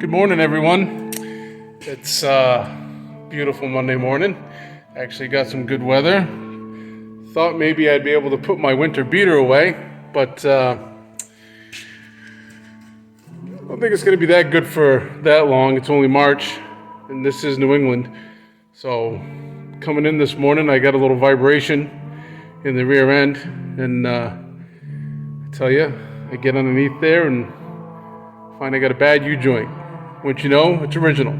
Good morning, everyone. It's beautiful Monday morning. Actually got some good weather. Thought maybe I'd be able to put my winter beater away, but I don't think it's going to be that good for that long. It's only March, and this is New England. So coming in this morning, I got a little vibration in the rear end, and I tell you, I get underneath there and find I got a bad U-joint. Which, you know, it's original.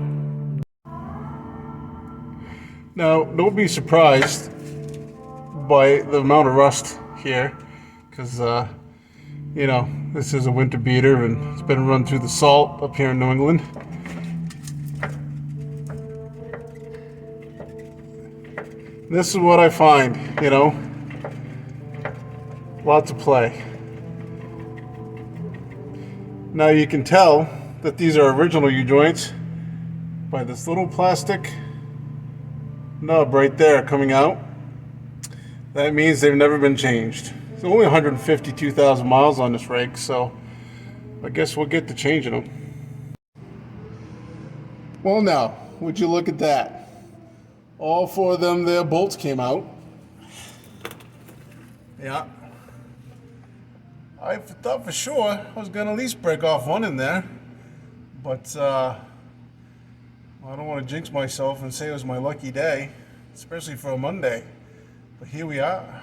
Now, don't be surprised by the amount of rust here, because, you know, this is a winter beater and it's been run through the salt up here in New England. This is what I find, you know, lots of play. Now you can tell that these are original U-joints by this little plastic nub right there coming out. That means they've never been changed. It's only 152,000 miles on this rig, so I guess we'll get to changing them. Well, now, would you look at that? All four of them, their bolts came out. Yeah. I thought for sure I was going to at least break off one in there. But I don't want to jinx myself and say it was my lucky day, especially for a Monday. But here we are.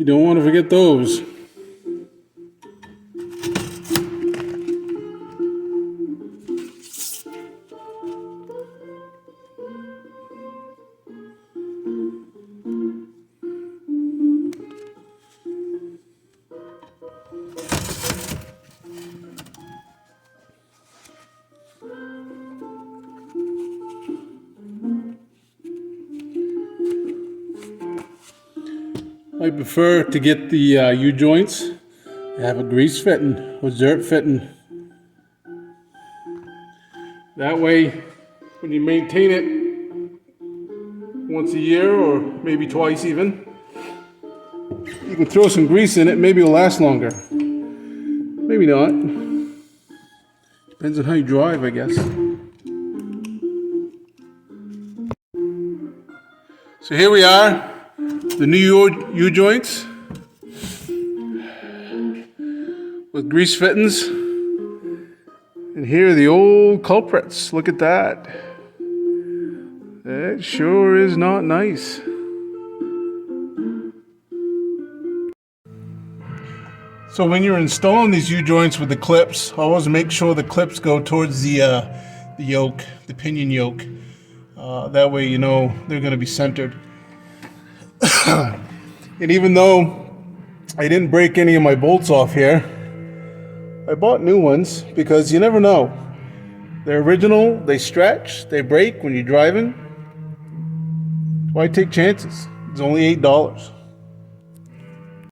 don't want to forget those. I prefer to get the U-joints, have a grease fitting or dirt fitting. That way, when you maintain it once a year or maybe twice even, you can throw some grease in it, maybe it'll last longer. Maybe not. Depends on how you drive, I guess. So here we are, the new U-joints with grease fittings. And here are the old culprits. Look at that. That sure is not nice. So when you're installing these U-joints with the clips, always make sure the clips go towards the yoke, the pinion yoke. That way you know they're going to be centered. And even though I didn't break any of my bolts off here, I bought new ones because you never know. They're original, they stretch, they break when you're driving. Why take chances? It's only $8.